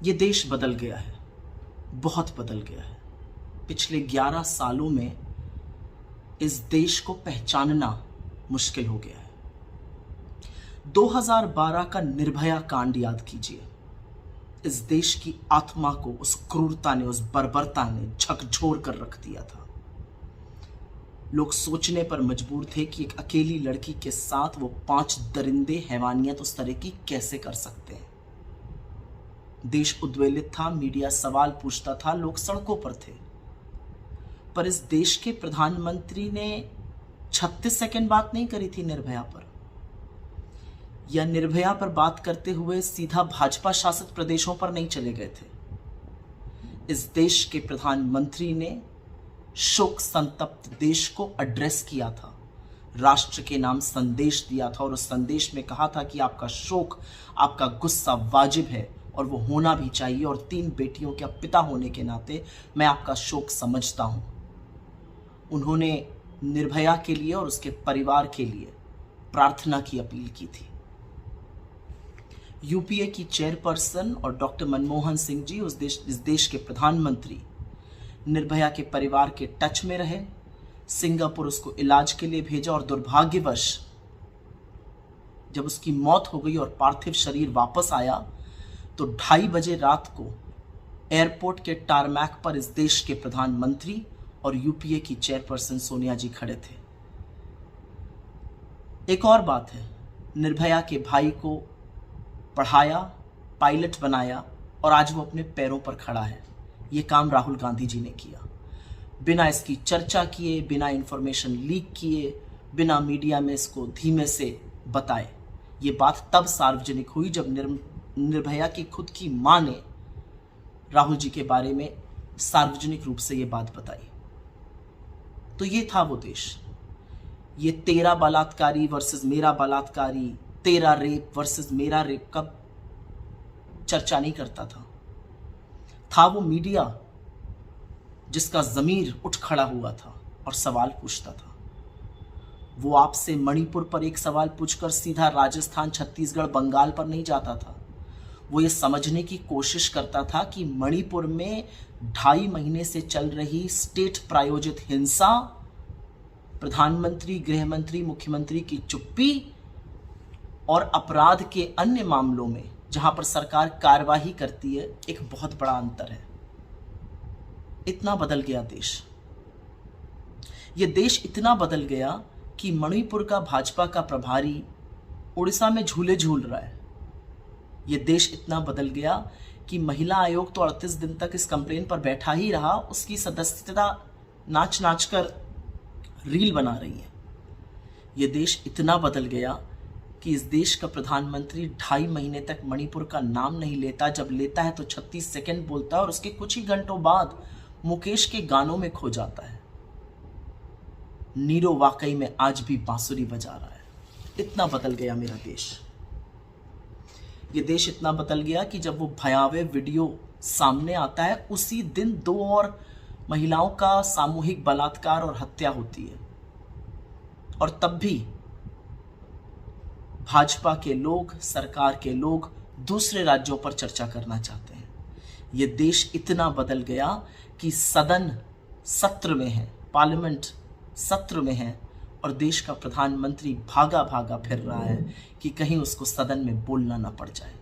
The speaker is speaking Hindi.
ये देश बदल गया है, बहुत बदल गया है। पिछले 11 सालों में इस देश को पहचानना मुश्किल हो गया है। 2012 का निर्भया कांड याद कीजिए। इस देश की आत्मा को उस क्रूरता ने, उस बर्बरता ने झकझोर कर रख दिया था। लोग सोचने पर मजबूर थे कि एक अकेली लड़की के साथ वो 5 दरिंदे हैवानियत उस तरह की कैसे कर सकते हैं। देश उद्वेलित था, मीडिया सवाल पूछता था, लोग सड़कों पर थे। पर इस देश के प्रधानमंत्री ने 36 सेकंड बात नहीं करी थी निर्भया पर, या निर्भया पर बात करते हुए सीधा भाजपा शासित प्रदेशों पर नहीं चले गए थे। इस देश के प्रधानमंत्री ने शोक संतप्त देश को एड्रेस किया था, राष्ट्र के नाम संदेश दिया था और उस संदेश में कहा था कि आपका शोक, आपका गुस्सा वाजिब है और वो होना भी चाहिए, और 3 बेटियों के पिता होने के नाते मैं आपका शोक समझता हूं। उन्होंने निर्भया के लिए और उसके परिवार के लिए प्रार्थना की अपील की थी। यूपीए की चेयरपर्सन और डॉक्टर मनमोहन सिंह जी, इस देश के प्रधानमंत्री, निर्भया के परिवार के टच में रहे, सिंगापुर उसको इलाज के लिए भेजा और दुर्भाग्यवश जब उसकी मौत हो गई और पार्थिव शरीर वापस आया तो 2:30 बजे रात को एयरपोर्ट के टारमैक पर इस देश के प्रधानमंत्री और यूपीए की चेयरपर्सन सोनिया जी खड़े थे। एक और बात है, निर्भया के भाई को पढ़ाया, पायलट बनाया और आज वो अपने पैरों पर खड़ा है। ये काम राहुल गांधी जी ने किया, बिना इसकी चर्चा किए, बिना इंफॉर्मेशन लीक किए, बिना मीडिया में इसको धीमे से बताए। ये बात तब सार्वजनिक हुई जब निर्भया की खुद की मां ने राहुल जी के बारे में सार्वजनिक रूप से ये बात बताई। तो ये था वो देश। ये तेरा बलात्कारी वर्सेस मेरा बलात्कारी, तेरा रेप वर्सेस मेरा रेप का चर्चा नहीं करता था वो मीडिया जिसका ज़मीर उठ खड़ा हुआ था और सवाल पूछता था। वो आपसे मणिपुर पर एक सवाल पूछकर सीधा राजस्थान, छत्तीसगढ़, बंगाल पर नहीं जाता था। वो ये समझने की कोशिश करता था कि मणिपुर में 2.5 महीने से चल रही स्टेट प्रायोजित हिंसा, प्रधानमंत्री, गृहमंत्री, मुख्यमंत्री की चुप्पी और अपराध के अन्य मामलों में जहां पर सरकार कार्यवाही करती है, एक बहुत बड़ा अंतर है। इतना बदल गया देश। ये देश इतना बदल गया कि मणिपुर का भाजपा का प्रभारी उड़ीसा में झूले झूल रहा है। ये देश इतना बदल गया कि महिला आयोग तो 38 दिन तक इस कंप्लेन पर बैठा ही रहा, उसकी सदस्यता नाच नाच कर रील बना रही है। ये देश इतना बदल गया कि इस देश का प्रधानमंत्री 2.5 महीने तक मणिपुर का नाम नहीं लेता, जब लेता है तो 36 सेकंड बोलता है और उसके कुछ ही घंटों बाद मुकेश के गानों में खो जाता है। नीरो वाकई में आज भी बांसुरी बजा रहा है। इतना बदल गया मेरा देश। ये देश इतना बदल गया कि जब वो भयावह वीडियो सामने आता है, उसी दिन 2 और महिलाओं का सामूहिक बलात्कार और हत्या होती है, और तब भी भाजपा के लोग, सरकार के लोग दूसरे राज्यों पर चर्चा करना चाहते हैं। ये देश इतना बदल गया कि सदन सत्र में है, पार्लियामेंट सत्र में है, और देश का प्रधानमंत्री भागा भागा फिर रहा है कि कहीं उसको सदन में बोलना ना पड़ जाए।